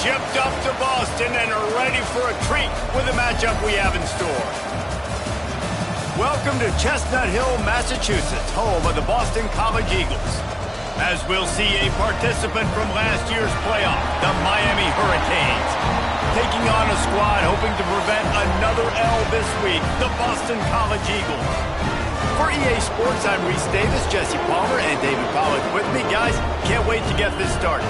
shipped up to Boston and are ready for a treat with the matchup we have in store. Welcome to Chestnut Hill, Massachusetts, home of the Boston College Eagles. As we'll see a participant from last year's playoff, the Miami Hurricanes, taking on a squad hoping to prevent another L this week, the Boston College Eagles. For EA Sports, I'm Reese Davis, Jesse Palmer, and David Pollack with me. Guys, can't wait to get this started.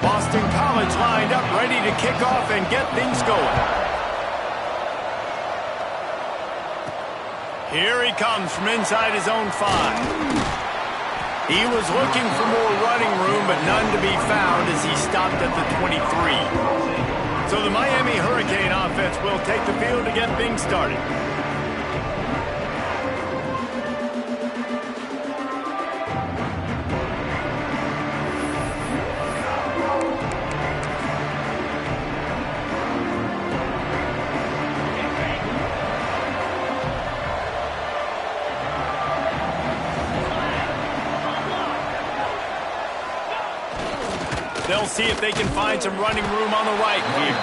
Boston College lined up, ready to kick off and get things going. Here he comes from inside his own 5. He was looking for more running room, but none to be found as he stopped at the 23. So the Miami Hurricane offense will take the field to get things started. They'll see if they can find some running room on the right here.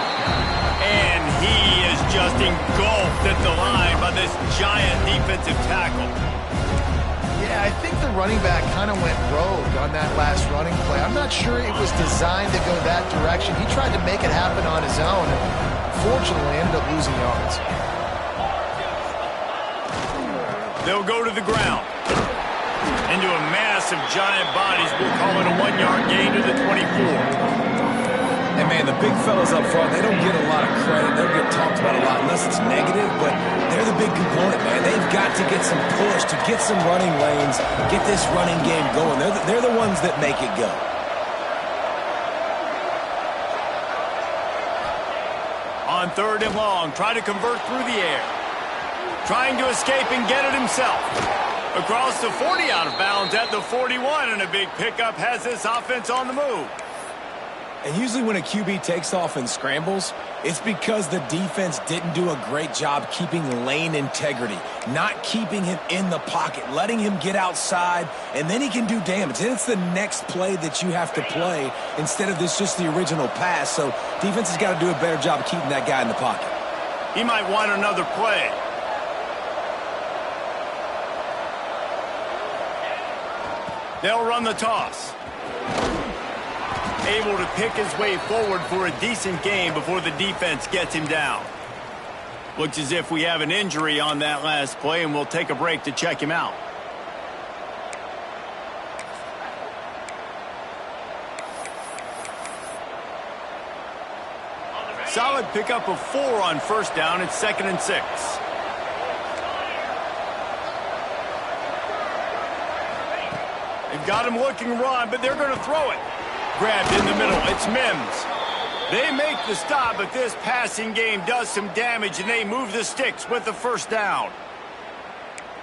And he is just engulfed at the line by this giant defensive tackle. Yeah, I think the running back kind of went rogue on that last running play. I'm not sure it was designed to go that direction. He tried to make it happen on his own and fortunately ended up losing yards. They'll go to the ground. Into a mass of giant bodies, we'll call it a 1-yard gain to the 24. And man, the big fellas up front, they don't get a lot of credit. They don't get talked about a lot unless it's negative, but they're the big component, man. They've got to get some push, to get some running lanes, get this running game going. They're the ones that make it go. On 3rd and long, try to convert through the air. Trying to escape and get it himself. Across the 40, out of bounds at the 41, and a big pickup has this offense on the move. And usually when a QB takes off and scrambles, it's because the defense didn't do a great job keeping lane integrity, not keeping him in the pocket, letting him get outside, and then he can do damage. And it's the next play that you have to play instead of this just the original pass. So defense has got to do a better job of keeping that guy in the pocket. He might want another play. They'll run the toss. Able to pick his way forward for a decent gain before the defense gets him down. Looks as if we have an injury on that last play, and we'll take a break to check him out. Solid pickup of 4 on 1st down. It's 2nd and 6. They've got him looking run, but they're going to throw it. Grabbed in the middle. It's Mims. They make the stop, but this passing game does some damage, and they move the sticks with the 1st down.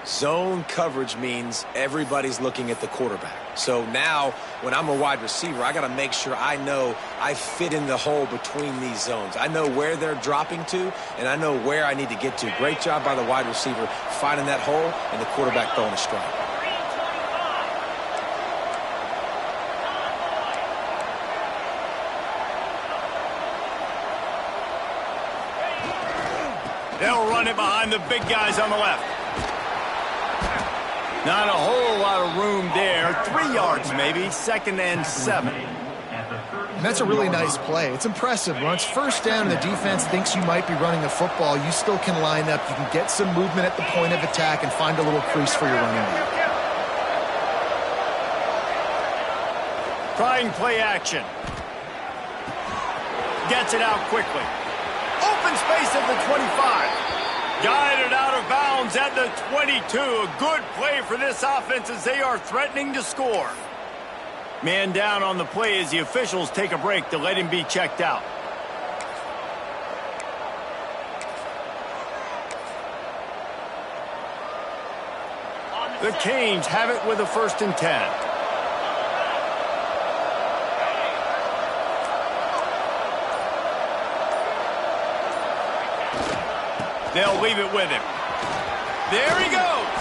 Zone coverage means everybody's looking at the quarterback. So now, when I'm a wide receiver, I got to make sure I know I fit in the hole between these zones. I know where they're dropping to, and I know where I need to get to. Great job by the wide receiver finding that hole, and the quarterback throwing a strike. They'll run it behind the big guys on the left. Not a whole lot of room there. 3 yards maybe. 2nd and 7. And that's a really nice play. It's impressive. When it's 1st down and the defense thinks you might be running the football, you still can line up. You can get some movement at the point of attack and find a little crease for your running back. Trying play action. Gets it out quickly. Open space at the 25. Guided out of bounds at the 22. A good play for this offense as they are threatening to score. Man down on the play as the officials take a break to let him be checked out. The Canes have it with a 1st and 10. They'll leave it with him. There he goes.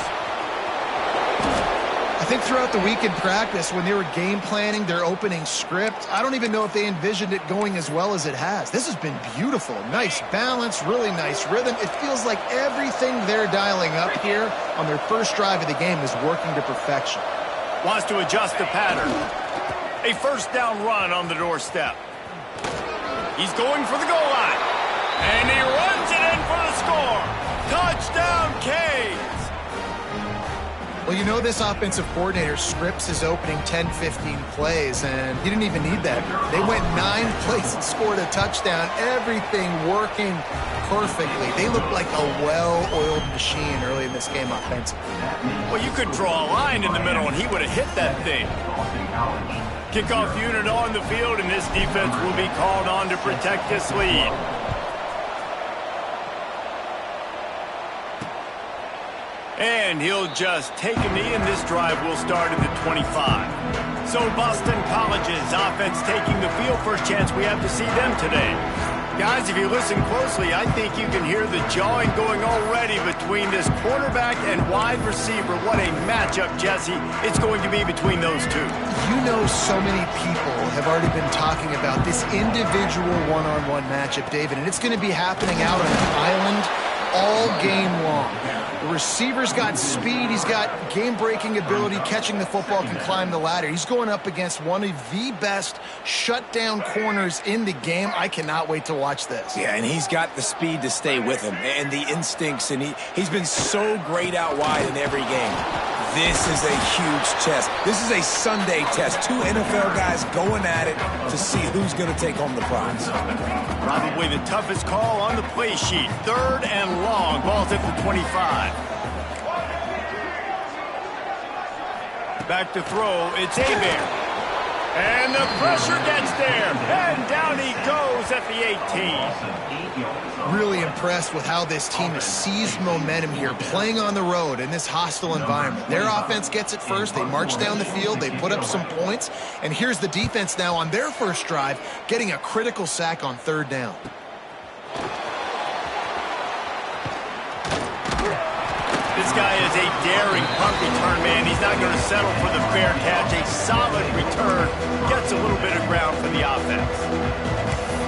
I think throughout the week in practice, when they were game planning their opening script, I don't even know if they envisioned it going as well as it has. This has been beautiful. Nice balance, really nice rhythm. It feels like everything they're dialing up here on their first drive of the game is working to perfection. Wants to adjust the pattern. A first down run on the doorstep. He's going for the goal line. And he runs it in for the score. Touchdown, Canes. Well, you know this offensive coordinator scripts his opening 10-15 plays, and he didn't even need that. They went 9 plays and scored a touchdown. Everything working perfectly. They looked like a well-oiled machine early in this game offensively. Well, you could draw a line in the middle, and he would have hit that thing. Kickoff unit on the field, and this defense will be called on to protect this lead. And he'll just take a knee, and this drive will start at the 25. So Boston College's offense taking the field. First chance we have to see them today. Guys, if you listen closely, I think you can hear the jawing going already between this quarterback and wide receiver. What a matchup, Jesse, it's going to be between those two. You know, so many people have already been talking about this individual one-on-one matchup, David, and it's going to be happening out on an island all game long. The receiver's got speed. He's got game-breaking ability. Catching the football, can climb the ladder. He's going up against one of the best shutdown corners in the game. I cannot wait to watch this. Yeah, and he's got the speed to stay with him and the instincts, and he's been so great out wide in every game. This is a huge test. This is a Sunday test. 2 NFL guys going at it to see who's going to take home the prize. Probably the toughest call on the play sheet. 3rd and long. Ball's at the 25. Back to throw. It's Hebert. And the pressure gets there. And down he goes at the 18. Really impressed with how this team has seized momentum here, playing on the road in this hostile environment. Their offense gets it first. They march down the field. They put up some points. And here's the defense now on their first drive, getting a critical sack on 3rd down. This guy is a daring punt return man. He's not going to settle for the fair catch. A solid return. Gets a little bit of ground for the offense.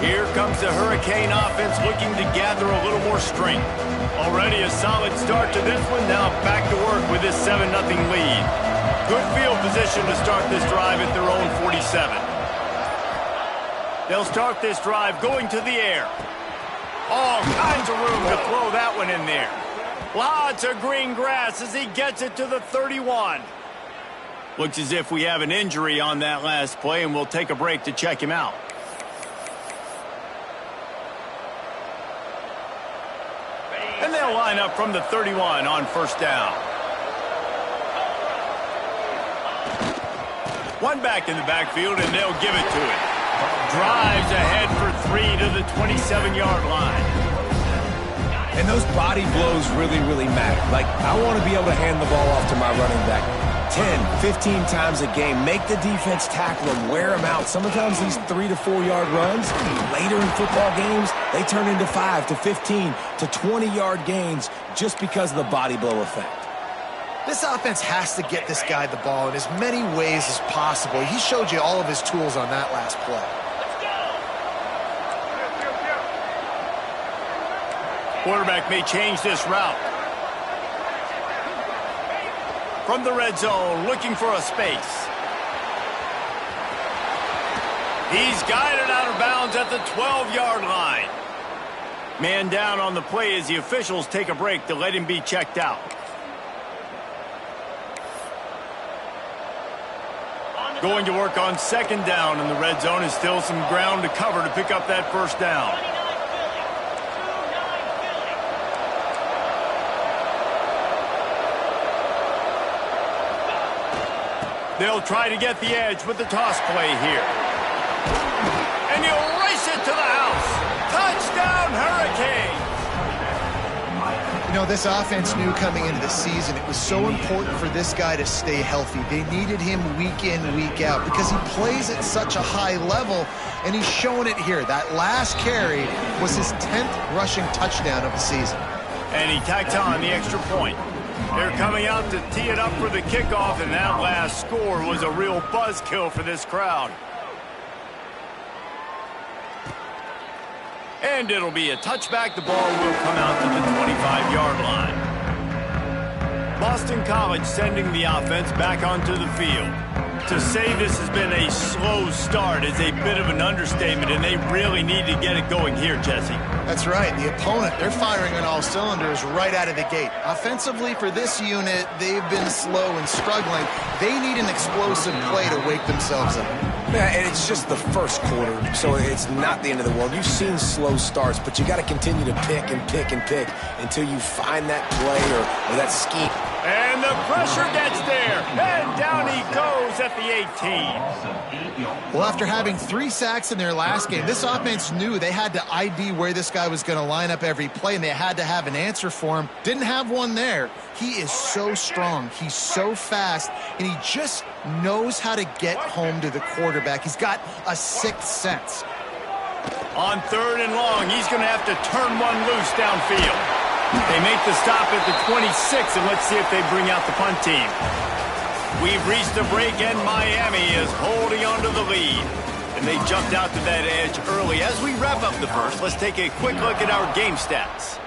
Here comes the Hurricane offense looking to gather a little more strength. Already a solid start to this one. Now back to work with this 7-0 lead. Good field position to start this drive at their own 47. They'll start this drive going to the air. All kinds of room to throw that one in there. Lots of green grass as he gets it to the 31. Looks as if we have an injury on that last play, and we'll take a break to check him out. And they'll line up from the 31 on 1st down. One back in the backfield, and they'll give it to him. Drives ahead for 3 to the 27-yard line. And those body blows really, really matter. Like, I want to be able to hand the ball off to my running back 10, 15 times a game. Make the defense tackle him, wear him out. Sometimes these 3 to 4 yard runs, later in football games, they turn into 5 to 15 to 20-yard gains just because of the body blow effect. This offense has to get this guy the ball in as many ways as possible. He showed you all of his tools on that last play. Quarterback may change this route. From the red zone, looking for a space. He's guided out of bounds at the 12-yard line. Man down on the play as the officials take a break to let him be checked out. Going to work on 2nd down in the red zone, is still some ground to cover to pick up that 1st down. They'll try to get the edge with the toss play here. And he'll race it to the house. Touchdown, Hurricanes! You know, this offense knew coming into the season it was so important for this guy to stay healthy. They needed him week in, week out because he plays at such a high level, and he's showing it here. That last carry was his 10th rushing touchdown of the season. And he tacks on the extra point. They're coming out to tee it up for the kickoff, and that last score was a real buzzkill for this crowd. And it'll be a touchback. The ball will come out to the 25-yard line. Boston College sending the offense back onto the field. To say this has been a slow start is a bit of an understatement, and they really need to get it going here, Jesse. That's right. The opponent, they're firing on all cylinders right out of the gate. Offensively, for this unit, they've been slow and struggling. They need an explosive play to wake themselves up. Yeah, and it's just the first quarter, so it's not the end of the world. You've seen slow starts, but you got to continue to pick and pick and pick until you find that play or that scheme. And the pressure gets there, and down he goes at the 18. Well, after having 3 sacks in their last game, this offense knew they had to ID where this guy was going to line up every play, and they had to have an answer for him. Didn't have one there. He is so strong. He's so fast, and he just knows how to get home to the quarterback. He's got a sixth sense. On 3rd and long, he's going to have to turn one loose downfield. They make the stop at the 26, and let's see if they bring out the punt team. We've reached the break, and Miami is holding on to the lead. And they jumped out to that edge early. As we wrap up the first, let's take a quick look at our game stats.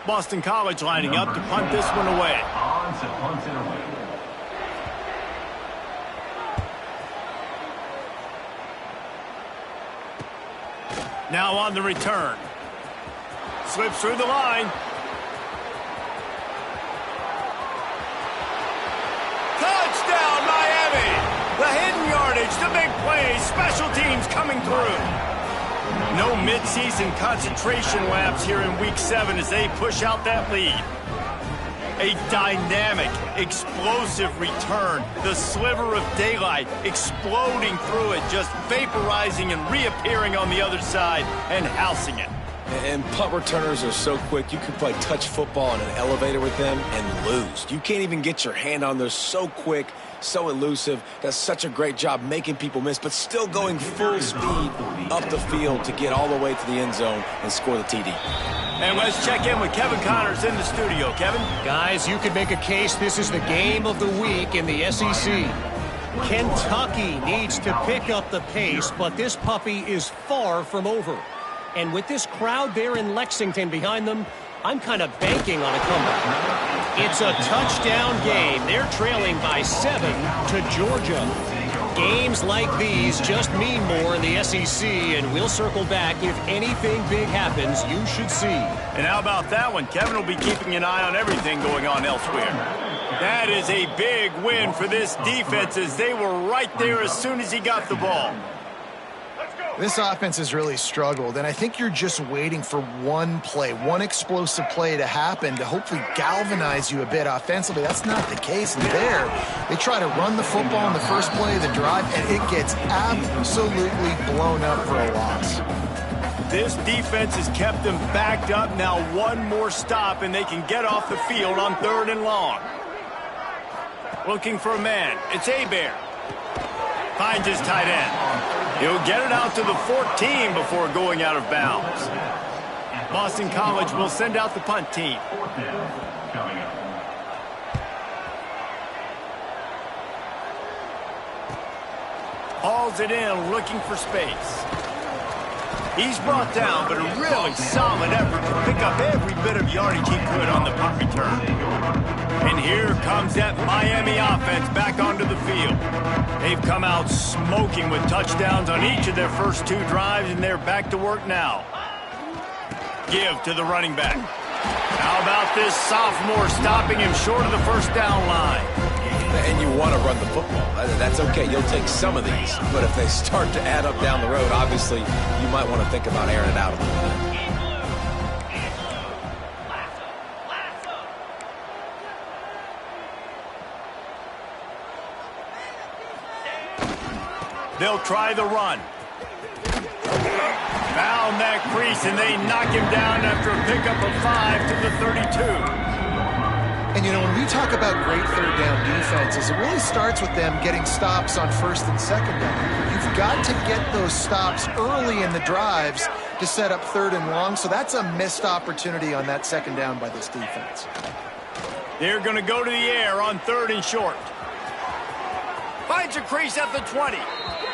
Boston College lining up to punt this one away. Now on the return. Slips through the line. Touchdown, Miami! The hidden yardage, the big plays, special teams coming through. No midseason concentration laps here in Week 7 as they push out that lead. A dynamic, explosive return. The sliver of daylight exploding through it, just vaporizing and reappearing on the other side and housing it. And punt returners are so quick, you can play touch football in an elevator with them and lose. You can't even get your hand on them. So quick, so elusive. Does such a great job making people miss, but still going full speed up the field to get all the way to the end zone and score the TD. And let's check in with Kevin Connors in the studio. Kevin? Guys, you could make a case this is the game of the week in the SEC. Kentucky needs to pick up the pace, but this puppy is far from over. And with this crowd there in Lexington behind them, I'm kind of banking on a comeback. It's a touchdown game. They're trailing by 7 to Georgia. Games like these just mean more in the SEC, and we'll circle back if anything big happens you should see. And how about that one? Kevin will be keeping an eye on everything going on elsewhere. That is a big win for this defense as they were right there as soon as he got the ball. This offense has really struggled, and I think you're just waiting for one play, one explosive play to happen to hopefully galvanize you a bit offensively. That's not the case. And there, they try to run the football in the first play of the drive, and it gets absolutely blown up for a loss. This defense has kept them backed up. Now one more stop, and they can get off the field on 3rd and long. Looking for a man. It's Hebert. Finds his tight end. He'll get it out to the 14 before going out of bounds. Boston College will send out the punt team. Hauls it in, looking for space. He's brought down, but a really solid effort to pick up every bit of yardage he could on the punt return. And here comes that Miami offense back onto the field. They've come out smoking with touchdowns on each of their first 2 drives, and they're back to work now. Give to the running back. How about this sophomore stopping him short of the first down line? And you want to run the football. That's okay. You'll take some of these. But if they start to add up down the road, obviously, you might want to think about airing it out a little bit. They'll try the run. Found that crease, and they knock him down after a pickup of 5 to the 32. And, you know, when we talk about great 3rd down defenses, it really starts with them getting stops on 1st and 2nd down. You've got to get those stops early in the drives to set up 3rd and long, so that's a missed opportunity on that 2nd down by this defense. They're going to go to the air on 3rd and short. Finds a crease at the 20.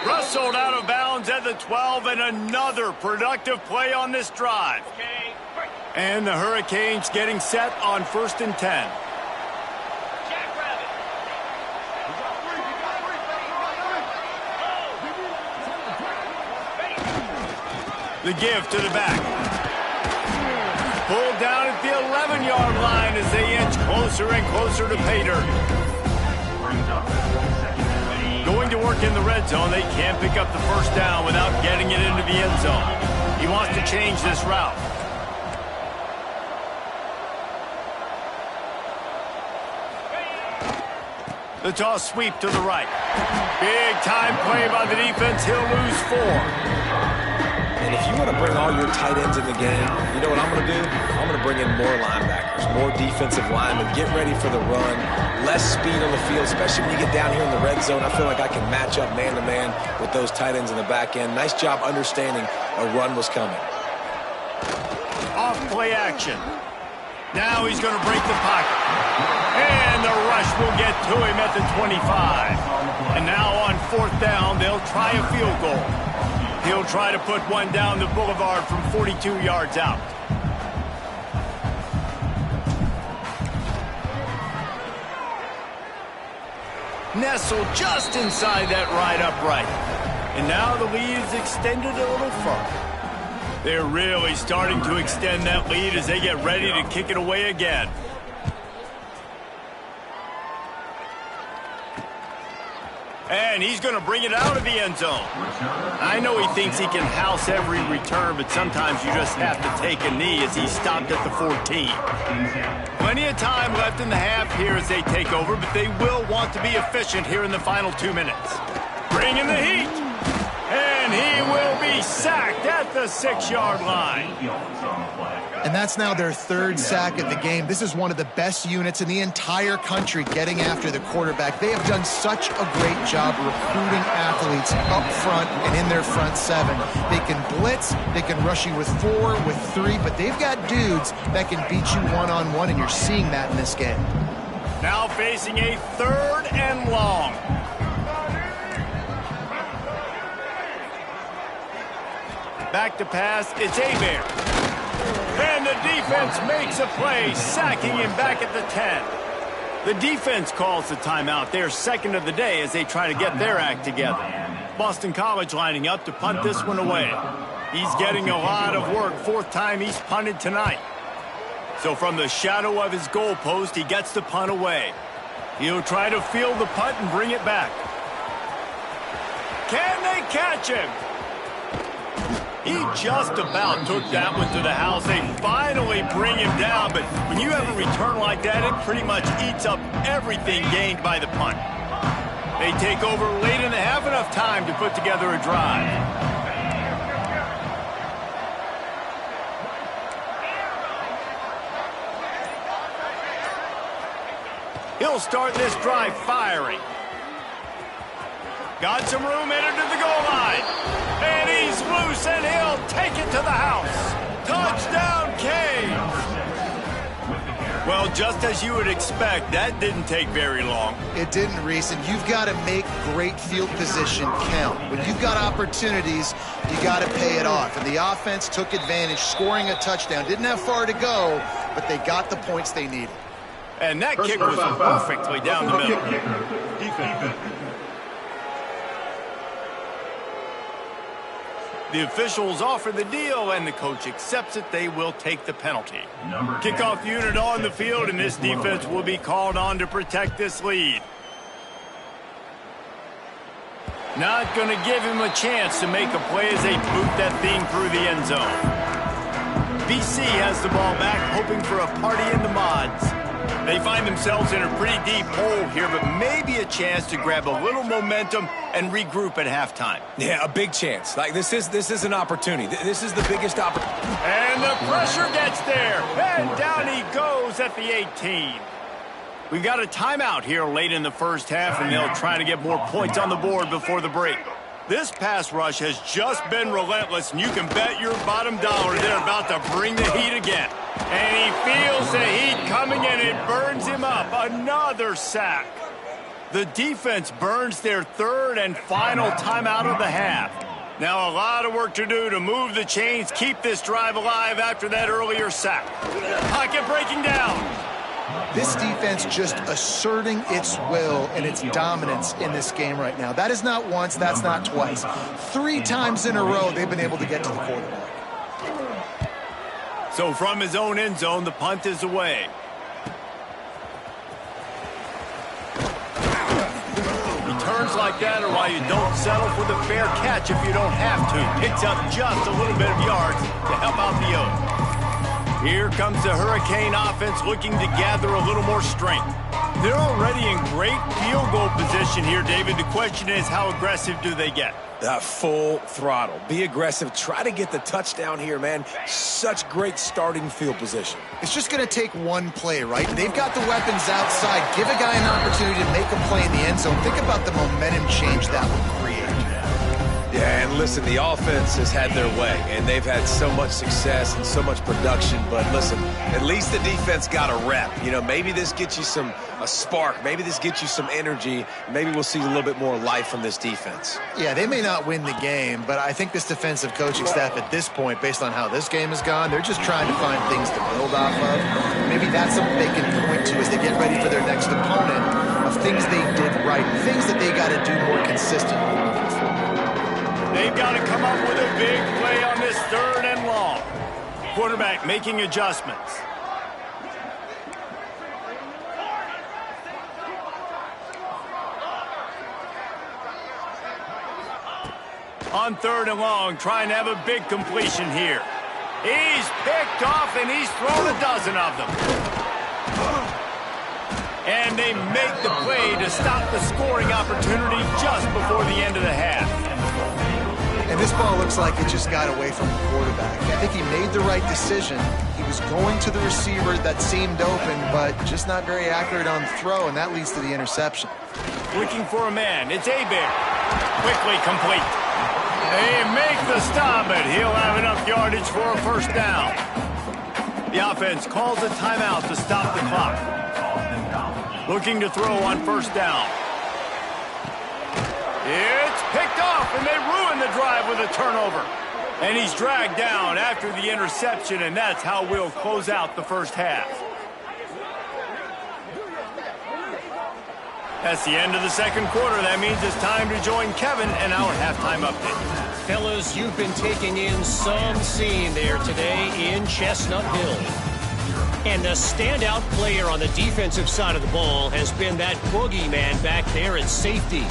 Rustled out of bounds at the 12, and another productive play on this drive. And the Hurricanes getting set on 1st and 10. The give to the back. Pulled down at the 11-yard line as they inch closer and closer to pay dirt. Going to work in the red zone, they can't pick up the 1st down without getting it into the end zone. He wants to change this route. The toss sweep to the right. Big time play by the defense. He'll lose 4. And if you want to bring all your tight ends in the game, you know what I'm going to do? I'm going to bring in more linebackers, more defensive linemen, get ready for the run, less speed on the field, especially when you get down here in the red zone. I feel like I can match up man-to-man with those tight ends in the back end. Nice job understanding a run was coming. Off play action. Now he's going to break the pocket. And the rush will get to him at the 25. And now on 4th down, they'll try a field goal. He'll try to put one down the boulevard from 42 yards out. Nestled just inside that right upright. And now the lead is extended a little further. They're really starting to extend that lead as they get ready to kick it away again. And he's going to bring it out of the end zone. I know he thinks he can house every return, but sometimes you just have to take a knee as he stopped at the 14. Plenty of time left in the half here as they take over, but they will want to be efficient here in the final 2 minutes. Bringing the heat. And he will be sacked at the 6-yard line. And that's now their 3rd sack of the game. This is one of the best units in the entire country getting after the quarterback. They have done such a great job recruiting athletes up front and in their front 7. They can blitz, they can rush you with 4, with 3, but they've got dudes that can beat you one-on-one, and you're seeing that in this game. Now facing a 3rd and long. Back to pass, it's Hebert. And the defense makes a play, sacking him back at the 10. The defense calls the timeout, their 2nd of the day, as they try to get their act together. Boston College lining up to punt this one away. He's getting a lot of work, 4th time he's punted tonight. So from the shadow of his goalpost, he gets the punt away. He'll try to field the punt and bring it back. Can they catch him? He just about took that one to the house. They finally bring him down, but when you have a return like that, it pretty much eats up everything gained by the punt. They take over late in the half, enough time to put together a drive. He'll start this drive firing. Got some room, entered to the goal line. And he's loose, and he'll take it to the house. Touchdown, Canes. Well, just as you would expect, that didn't take very long. It didn't, Reese, and you've got to make great field position count. When you've got opportunities, you got to pay it off. And the offense took advantage, scoring a touchdown. Didn't have far to go, but they got the points they needed. And that kick was perfectly down the middle. The officials offer the deal, and the coach accepts it. They will take the penalty. Kickoff unit on the field, and this defense will be called on to protect this lead. Not going to give him a chance to make a play as they boot that thing through the end zone. BC has the ball back, hoping for a party in the mods. They find themselves in a pretty deep hole here, but maybe a chance to grab a little momentum and regroup at halftime. Yeah, a big chance. Like, this is an opportunity. This is the biggest opportunity. And the pressure gets there. And down he goes at the 18. We've got a timeout here late in the first half, and they'll try to get more points on the board before the break. This pass rush has just been relentless, and you can bet your bottom dollar they're about to bring the heat again. And he feels the heat coming, and it burns him up. Another sack. The defense burns their third and final timeout of the half. Now a lot of work to do to move the chains, keep this drive alive after that earlier sack. Pocket breaking down. This defense just asserting its will and its dominance in this game right now. That is not once, that's not twice. 3 times in a row they've been able to get to the quarterback. So from his own end zone, the punt is away. He turns like that, or why you don't settle for the fair catch if you don't have to. Picks up just a little bit of yards to help out the O's. Here comes the Hurricane offense looking to gather a little more strength. They're already in great field goal position here, David. The question is, how aggressive do they get? Full throttle. Be aggressive. Try to get the touchdown here, man. Such great starting field position. It's just going to take one play, right? They've got the weapons outside. Give a guy an opportunity to make a play in the end zone. Think about the momentum change that would create. Yeah, and listen, the offense has had their way, and they've had so much success and so much production. But listen, at least the defense got a rep. You know, maybe this gets you a spark. Maybe this gets you some energy. Maybe we'll see a little bit more life from this defense. Yeah, they may not win the game, but I think this defensive coaching staff at this point, based on how this game has gone, they're just trying to find things to build off of. Maybe that's something they can point to as they get ready for their next opponent, of things they did right, things that they got to do more consistently moving forward. They've got to come up with a big play on this third and long. Quarterback making adjustments. On third and long, trying to have a big completion here. He's picked off, and he's thrown a dozen of them. And they make the play to stop the scoring opportunity just before the end of the half. And this ball looks like it just got away from the quarterback. I think he made the right decision. He was going to the receiver that seemed open, but just not very accurate on the throw, and that leads to the interception. Looking for a man. It's Abear. Quickly complete. They make the stop, but he'll have enough yardage for a first down. The offense calls a timeout to stop the clock. Looking to throw on first down. It's picked off, and they ruin the drive with a turnover. And he's dragged down after the interception, and that's how we'll close out the first half. That's the end of the second quarter. That means it's time to join Kevin and our halftime update. Fellas, you've been taking in some scene there today in Chestnut Hill. And the standout player on the defensive side of the ball has been that boogeyman back there at safety.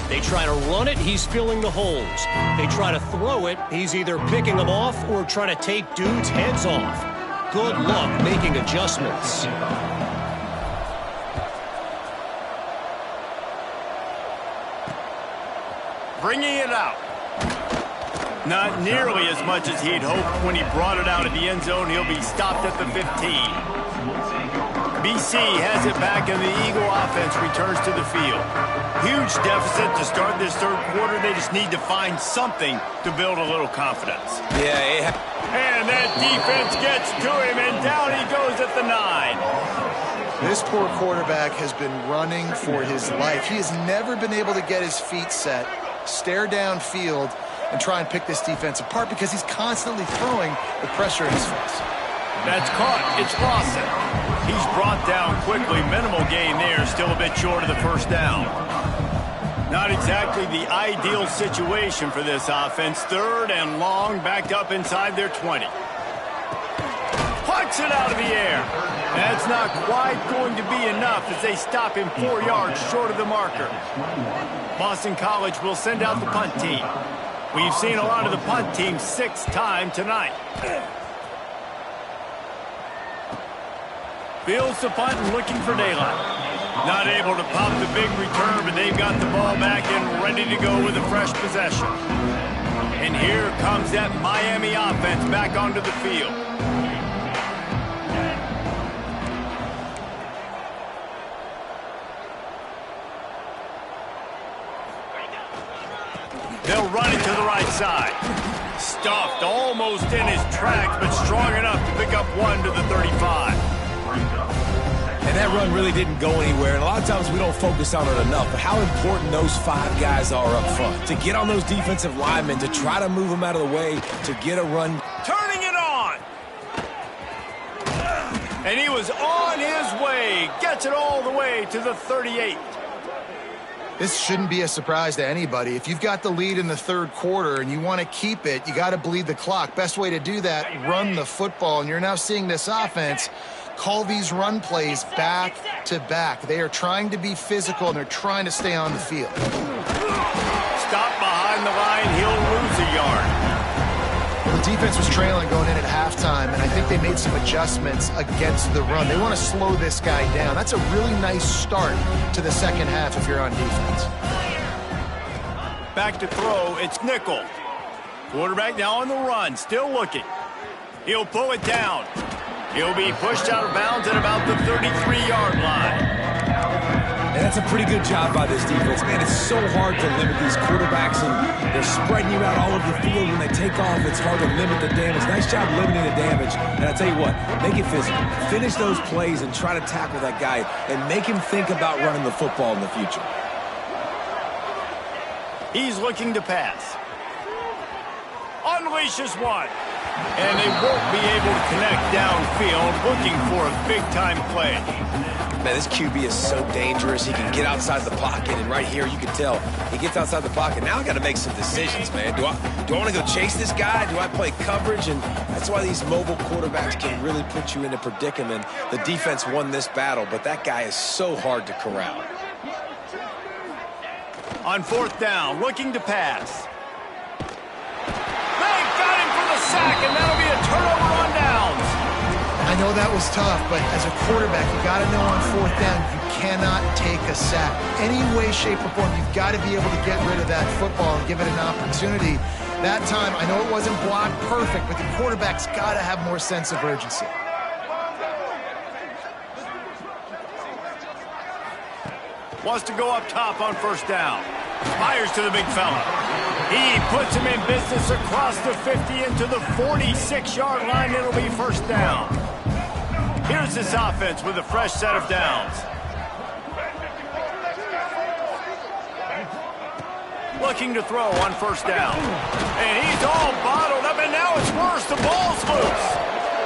They try to run it, he's filling the holes. They try to throw it, he's either picking them off or trying to take dudes' heads off. Good luck making adjustments. Bringing it out. Not nearly as much as he'd hoped when he brought it out of the end zone. He'll be stopped at the 15. BC has it back, and the Eagle offense returns to the field. Huge deficit to start this third quarter. They just need to find something to build a little confidence. Yeah, and that defense gets to him, and down he goes at the 9. This poor quarterback has been running for his life. He has never been able to get his feet set, stare downfield, and try and pick this defense apart because he's constantly throwing with pressure in his face. That's caught. It's Lawson. He's brought down quickly. Minimal gain there. Still a bit short of the first down. Not exactly the ideal situation for this offense. Third and long, backed up inside their 20. Punts it out of the air. That's not quite going to be enough as they stop him 4 yards short of the marker. Boston College will send out the punt team. We've seen a lot of the punt team 6 times tonight. Fields the punt and looking for daylight. Not able to pop the big return, but they've got the ball back and ready to go with a fresh possession. And here comes that Miami offense back onto the field. They'll run it to the right side. Stuffed almost in his tracks, but strong enough to pick up 1 to the 35. And that run really didn't go anywhere, and a lot of times we don't focus on it enough, but how important those 5 guys are up front. To get on those defensive linemen, to try to move them out of the way, to get a run. Turning it on! And he was on his way. Gets it all the way to the 38. This shouldn't be a surprise to anybody. If you've got the lead in the third quarter and you want to keep it, you got to bleed the clock. Best way to do that, run the football. And you're now seeing this offense call these run plays back to back. They are trying to be physical, and they're trying to stay on the field. Stop behind the line. He'll lose a yard. The defense was trailing going in at halftime, and I think they made some adjustments against the run. They want to slow this guy down. That's a really nice start to the second half if you're on defense. Back to throw. It's nickel. Quarterback now on the run, still looking. He'll pull it down. He'll be pushed out of bounds at about the 33-yard line. And that's a pretty good job by this defense. Man, it's so hard to limit these quarterbacks, and they're spreading you out all over the field. When they take off, it's hard to limit the damage. Nice job limiting the damage. And I tell you what, make it physical. Finish those plays and try to tackle that guy and make him think about running the football in the future. He's looking to pass. Unleashes one. And they won't be able to connect downfield, looking for a big-time play. Man, this QB is so dangerous. He can get outside the pocket, and right here you can tell he gets outside the pocket. Now I got to make some decisions, man. Do I want to go chase this guy? Do I play coverage? And that's why these mobile quarterbacks can really put you in a predicament. The defense won this battle, but that guy is so hard to corral. On fourth down, looking to pass. They got him for the sack, and that'll be a turnover on downs. I know that was tough, but as a quarterback, you got to know on fourth down, you cannot take a sack. Any way, shape, or form, you've got to be able to get rid of that football and give it an opportunity. That time, I know it wasn't blocked perfect, but the quarterback's got to have more sense of urgency. Wants to go up top on first down. Fires to the big fella. He puts him in business across the 50 into the 46-yard line. It'll be first down. Here's this offense with a fresh set of downs. Looking to throw on first down. And he's all bottled up, and now it's worse. The ball's loose.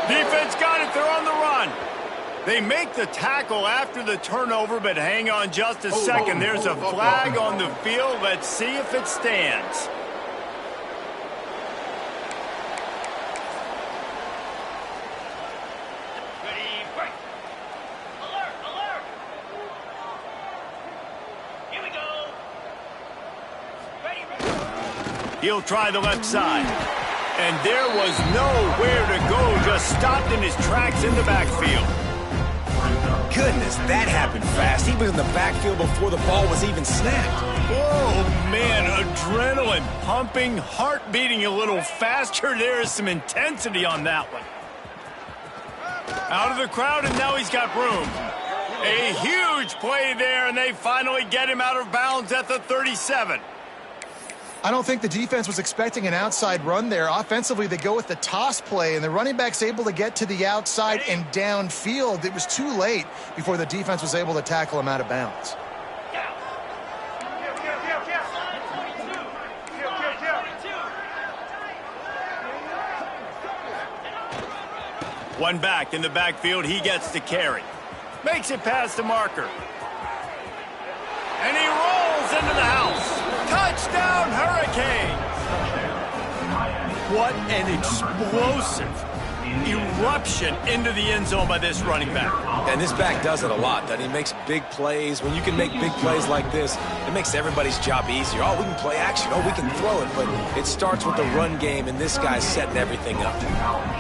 Defense got it. They're on the run. They make the tackle after the turnover, but hang on just a second. There's a flag on the field. Let's see if it stands. He'll try the left side. And there was nowhere to go, just stopped in his tracks in the backfield. Goodness, that happened fast. He was in the backfield before the ball was even snapped. Oh, man, adrenaline pumping, heart beating a little faster. There is some intensity on that one. Out of the crowd, and now he's got room. A huge play there, and they finally get him out of bounds at the 37. I don't think the defense was expecting an outside run there. Offensively, they go with the toss play, and the running back's able to get to the outside and downfield. It was too late before the defense was able to tackle him out of bounds. One back in the backfield, he gets to carry. Makes it past the marker. And he rolls into the house. Touchdown, Hurricanes! What an explosive eruption into the end zone by this running back. And this back does it a lot, doesn't he? Makes big plays. When you can make big plays like this, it makes everybody's job easier. Oh, we can play action. Oh, we can throw it. But it starts with the run game, and this guy's setting everything up.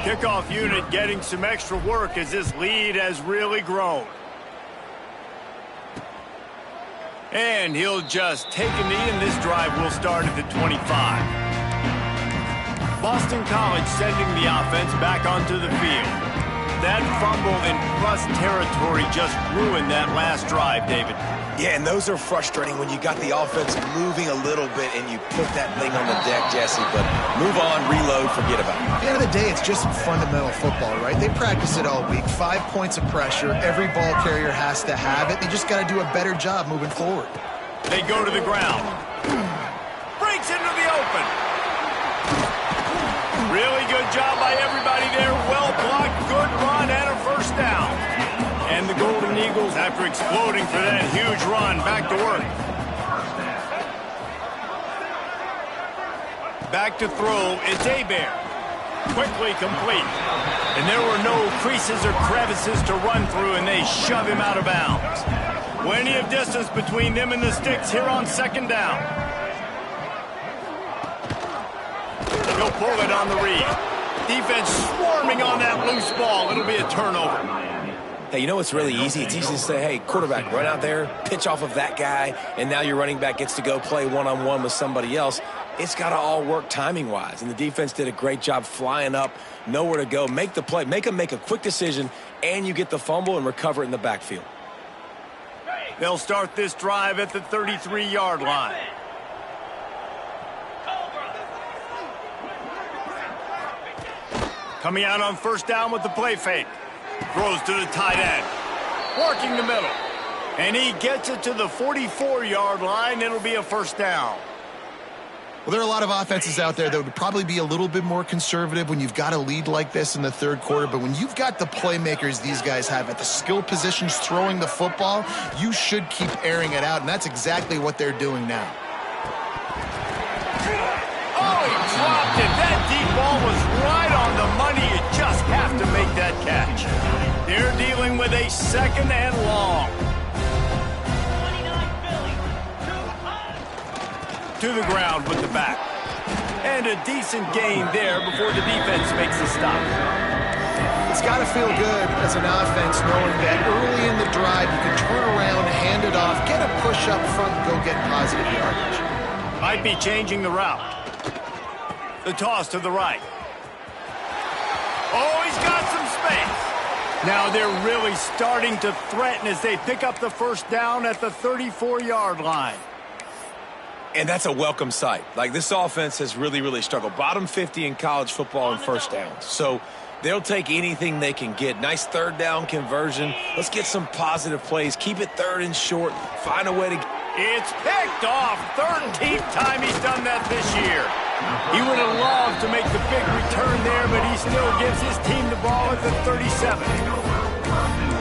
Kickoff unit getting some extra work as this lead has really grown. And he'll just take a knee, and this drive will start at the 25. Boston College sending the offense back onto the field. That fumble in plus territory just ruined that last drive, David. Yeah, and those are frustrating when you got the offense moving a little bit and you put that thing on the deck, Jesse. But move on, reload, forget about it. At the end of the day, it's just fundamental football, right? They practice it all week. 5 points of pressure. Every ball carrier has to have it. They just got to do a better job moving forward. They go to the ground. Breaks into the open. Really good job by everybody there. Well blocked, good run, and a first down. And the Golden Eagles, after exploding for that huge run, back to work. Back to throw, it's Hebert. Quickly complete. And there were no creases or crevices to run through, and they shove him out of bounds. Plenty of distance between them and the sticks here on second down. He'll pull it on the read. Defense swarming on that loose ball. It'll be a turnover. Hey, you know what's really easy? It's easy to say, hey, quarterback, run out there, pitch off of that guy, and now your running back gets to go play one-on-one with somebody else. It's got to all work timing-wise, and the defense did a great job flying up, nowhere to go, make the play, make them make a quick decision, and you get the fumble and recover it in the backfield. They'll start this drive at the 33-yard line. Coming out on first down with the play fake. Throws to the tight end. Working the middle. And he gets it to the 44-yard line. It'll be a first down. Well, there are a lot of offenses out there that would probably be a little bit more conservative when you've got a lead like this in the third quarter. But when you've got the playmakers these guys have at the skill positions throwing the football, you should keep airing it out. And that's exactly what they're doing now. Oh, he dropped it. That deep ball was right on the money. You just have to make that catch. They're dealing with a second and long. To the ground with the back. And a decent gain there before the defense makes the stop. It's got to feel good as an offense knowing that early in the drive you can turn around, hand it off, get a push up front, and go get positive yardage. Might be changing the route. The toss to the right. Oh, he's got some space. Now they're really starting to threaten as they pick up the first down at the 34-yard line. And that's a welcome sight. Like, this offense has really, really struggled. Bottom 50 in college football in first downs. So they'll take anything they can get. Nice third down conversion. Let's get some positive plays. Keep it third and short. Find a way to... It's picked off. 13th time he's done that this year. He would have loved to make the big return there, but he still gives his team the ball at the 37.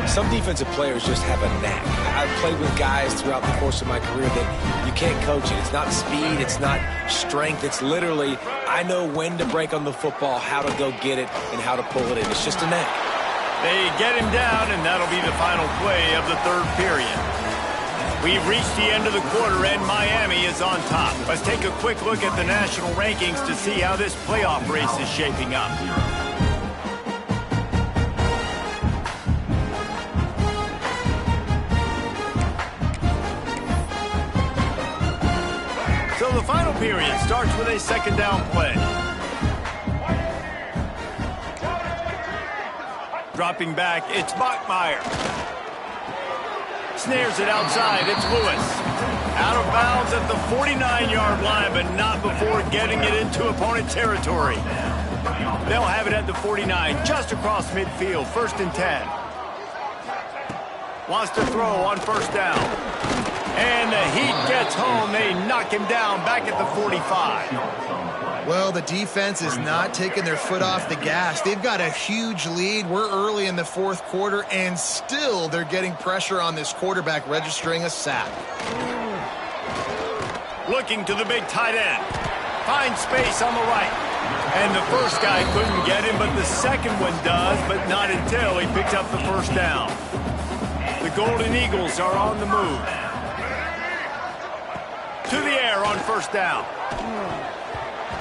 Some defensive players just have a knack. I've played with guys throughout the course of my career that you can't coach it. It's not speed, it's not strength. It's literally, I know when to break on the football, how to go get it, and how to pull it in. It's just a knack. They get him down, and that'll be the final play of the third period. We've reached the end of the quarter, and Miami is on top. Let's take a quick look at the national rankings to see how this playoff race is shaping up. So the final period starts with a second down play. Dropping back, it's Bachmeier. Snares it outside, it's Lewis. Out of bounds at the 49-yard line, but not before getting it into opponent territory. They'll have it at the 49, just across midfield, 1st and 10. Wants to throw on first down. And the Heat gets home. They knock him down back at the 45. Well, the defense is not taking their foot off the gas. They've got a huge lead. We're early in the fourth quarter, and still they're getting pressure on this quarterback, registering a sack. Looking to the big tight end. Finds space on the right. And the first guy couldn't get him, but the second one does, but not until he picks up the first down. The Golden Eagles are on the move. To the air on first down.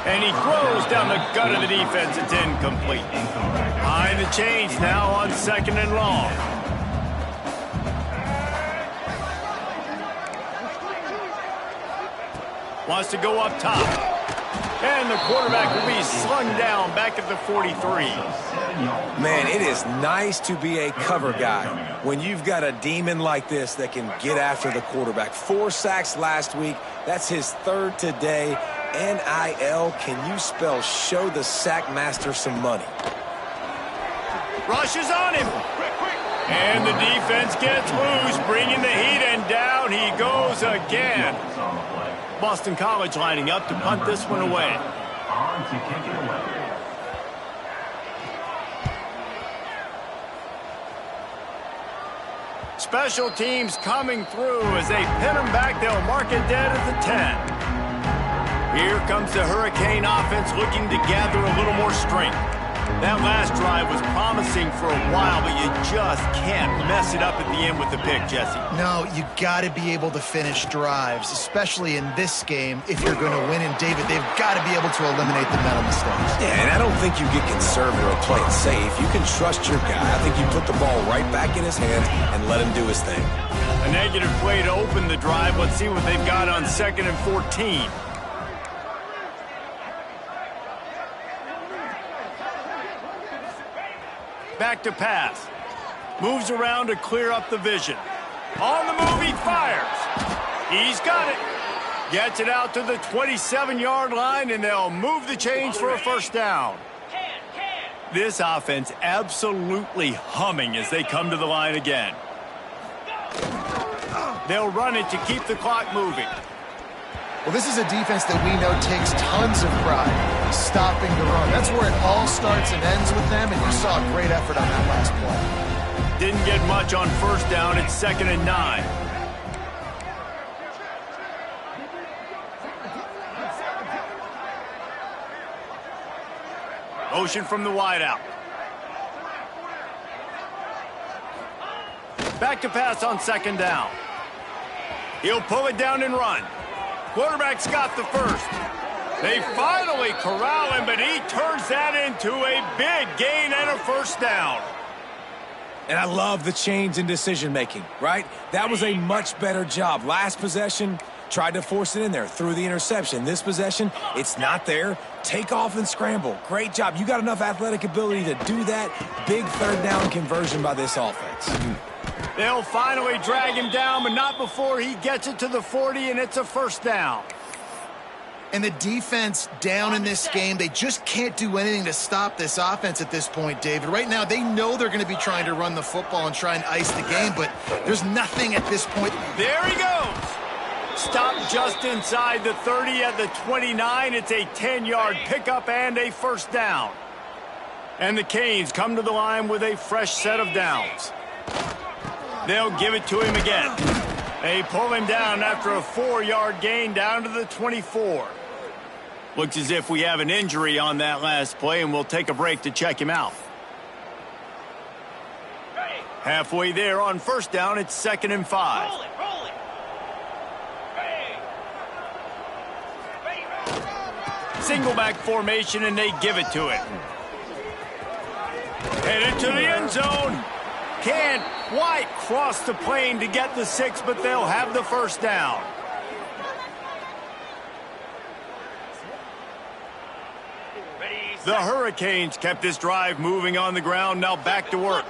And he throws down the gut of the defense. It's incomplete. Behind the chains now on second and long. Wants to go up top. And the quarterback will be slung down back at the 43. Man, it is nice to be a cover guy when you've got a demon like this that can get after the quarterback. 4 sacks last week. That's his 3rd today. NIL, can you spell show the sack master some money? Rushes on him. And the defense gets loose, bringing the heat, and down he goes again. Boston College lining up to punt this one away. Special teams coming through as they pin them back. They'll mark it dead at the 10. Here comes the Hurricane offense looking to gather a little more strength. That last drive was promising for a while, but you just can't mess it up at the end with the pick, Jesse. No, you got to be able to finish drives, especially in this game. If you're going to win, and David, they've got to be able to eliminate the mental mistakes. Yeah, and I don't think you get conservative or play it safe. You can trust your guy. I think you put the ball right back in his hands and let him do his thing. A negative play to open the drive. Let's see what they've got on 2nd and 14. Back to pass. Moves around to clear up the vision. On the move, he fires. He's got it. Gets it out to the 27-yard line, and they'll move the chains for a first down. This offense absolutely humming as they come to the line again. They'll run it to keep the clock moving. Well, this is a defense that we know takes tons of pride stopping the run. That's where it all starts and ends with them, and you saw a great effort on that last play. Didn't get much on first down. It's 2nd and 9. Motion from the wideout. Back to pass on 2nd down. He'll pull it down and run. Quarterback's got the first. They finally corral him, but he turns that into a big gain and a first down. And I love the change in decision-making, right? That was a much better job. Last possession, tried to force it in there, threw the interception. This possession, it's not there. Take off and scramble. Great job. You got enough athletic ability to do that. Big 3rd down conversion by this offense. They'll finally drag him down, but not before he gets it to the 40, and it's a first down. And the defense down in this game, they just can't do anything to stop this offense at this point, David. Right now, they know they're going to be trying to run the football and try and ice the game, but there's nothing at this point. There he goes. Stopped just inside the 30 at the 29. It's a 10-yard pickup and a first down. And the Canes come to the line with a fresh set of downs. They'll give it to him again. They pull him down after a 4-yard gain down to the 24. Looks as if we have an injury on that last play, and we'll take a break to check him out. Halfway there on first down, it's 2nd and 5. Single back formation, and they give it to him. Headed to the end zone. Can't quite cross the plane to get the 6, but they'll have the first down. The Hurricanes kept this drive moving on the ground. Now back to work.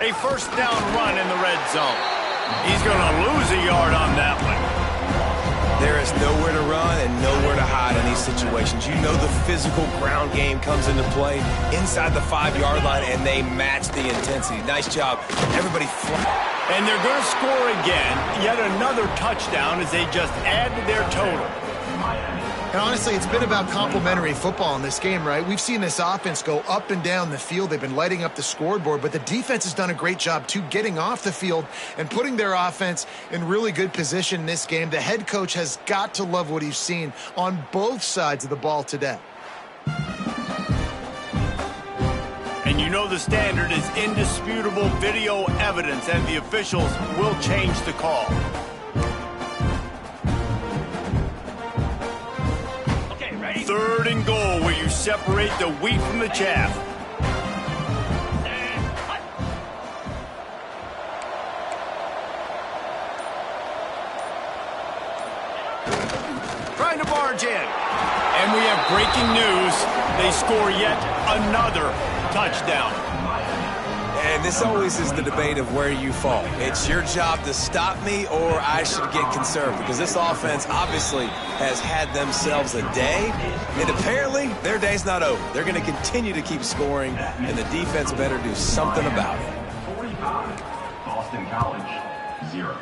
A first down run in the red zone. He's going to lose a yard on that one. There is nowhere to run and nowhere to hide in these situations. You know the physical ground game comes into play inside the 5-yard line, and they match the intensity. Nice job. Everybody flat. And they're going to score again. Yet another touchdown as they just add to their total. And honestly, it's been about complementary football in this game, right? We've seen this offense go up and down the field. They've been lighting up the scoreboard, but the defense has done a great job, too, getting off the field and putting their offense in really good position in this game. The head coach has got to love what he's seen on both sides of the ball today. And you know the standard is indisputable video evidence, and the officials will change the call. Third and goal, where you separate the wheat from the chaff. trying to barge in. And we have breaking news. They score yet another touchdown. And this always is the debate of where you fall. It's your job to stop me, or I should get conservative, because this offense obviously has had themselves a day, and apparently their day's not over. They're going to continue to keep scoring, and the defense better do something about it. 45, Boston College, 0.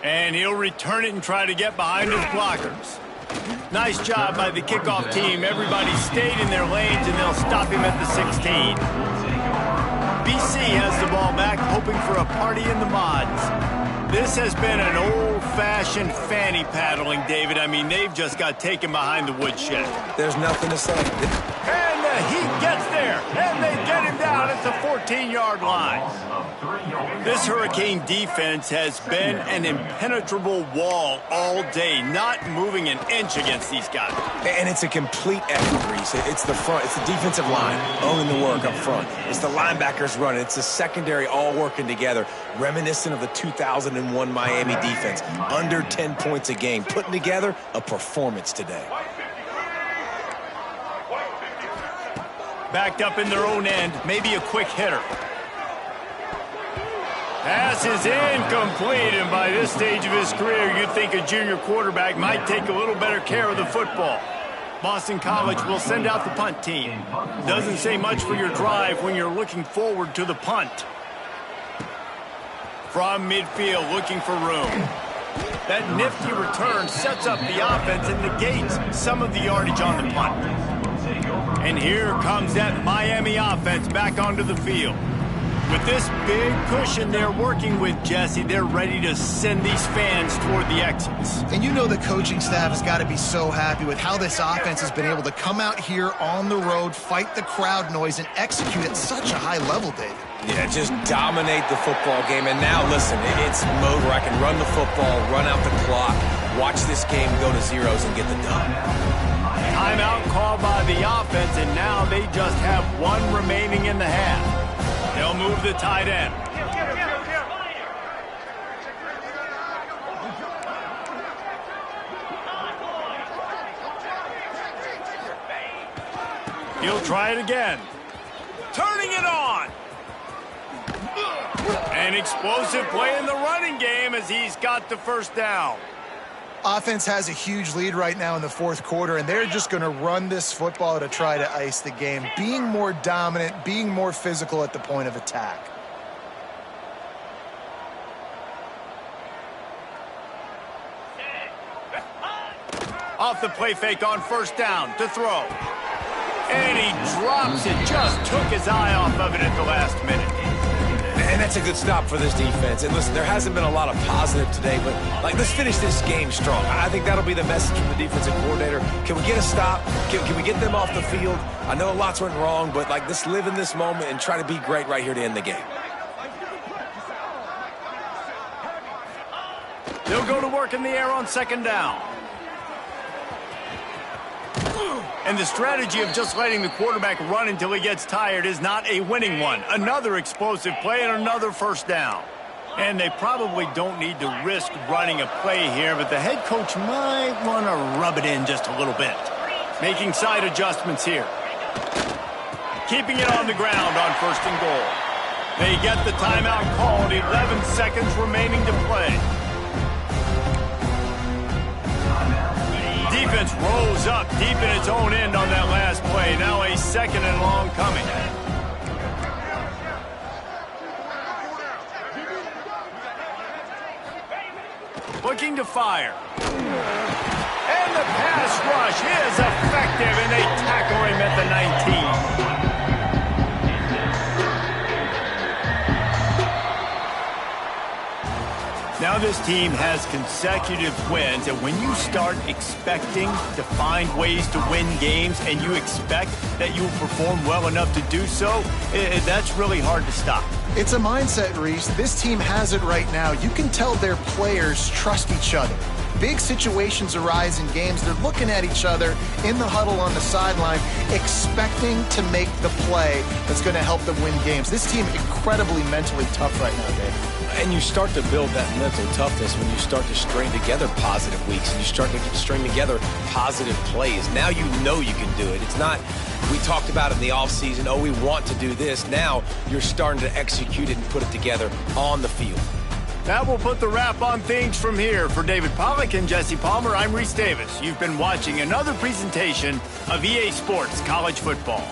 And he'll return it and try to get behind his blockers. Nice job by the kickoff team. Everybody stayed in their lanes, and they'll stop him at the 16. BC has the ball back, hoping for a party in the mods. This has been an old-fashioned fanny paddling, David. I mean, they've just got taken behind the woodshed. There's nothing to say. And the Heat gets there, and they get him down at the 14-yard line. This Hurricane defense has been an impenetrable wall all day, not moving an inch against these guys. And it's a complete effort, Reese. It's the front. It's the defensive line owning the work up front. It's the linebackers running. It's the secondary all working together, reminiscent of the 2001 Miami defense. Under 10 points a game, putting together a performance today. Backed up in their own end, maybe a quick hitter. Pass is incomplete, and by this stage of his career, you'd think a junior quarterback might take a little better care of the football. Boston College will send out the punt team. Doesn't say much for your drive when you're looking forward to the punt. From midfield, looking for room. That nifty return sets up the offense and negates some of the yardage on the punt. And here comes that Miami offense back onto the field. With this big cushion they're working with, Jesse, they're ready to send these fans toward the exits. And you know the coaching staff has got to be so happy with how this offense has been able to come out here on the road, fight the crowd noise, and execute at such a high level, David. Yeah, just dominate the football game. And now, listen, it's mode where I can run the football, run out the clock, watch this game go to zeros and get the done. Timeout called by the offense, and now they just have one remaining in the half. They'll move the tight end. He'll try it again. Turning it on. An explosive play in the running game as he's got the first down. Offense has a huge lead right now in the fourth quarter, and they're just going to run this football to try to ice the game, being more dominant, being more physical at the point of attack. Off the play fake on first down to throw. And he drops it, just took his eye off of it at the last minute. And that's a good stop for this defense. And listen, there hasn't been a lot of positive today, but let's finish this game strong. I think that'll be the message from the defensive coordinator. Can we get a stop? Can we get them off the field? I know lots went wrong, but let's live in this moment and try to be great right here to end the game. They'll go to work in the air on second down. And the strategy of just letting the quarterback run until he gets tired is not a winning one. Another explosive play and another first down. And they probably don't need to risk running a play here, but the head coach might want to rub it in just a little bit. Making side adjustments here. Keeping it on the ground on first and goal. They get the timeout called, 11 seconds remaining to play. Defense rose up deep in its own end on that last play. Now a second and long coming. Looking to fire. And the pass rush is effective, and they tackle him at the 19. Now this team has consecutive wins, and when you start expecting to find ways to win games and you expect that you will perform well enough to do so, that's really hard to stop. It's a mindset, Reese. This team has it right now. You can tell their players trust each other. big situations arise in games, they're looking at each other in the huddle on the sideline, expecting to make the play that's going to help them win games. This team incredibly mentally tough right now, Dave. And you start to build that mental toughness when you start to string together positive weeks and you start to string together positive plays. Now you know you can do it. It's not, we talked about it in the offseason, oh, we want to do this. Now you're starting to execute it and put it together on the field. That will put the wrap on things from here. For David Pollack and Jesse Palmer, I'm Reese Davis. You've been watching another presentation of EA Sports College Football.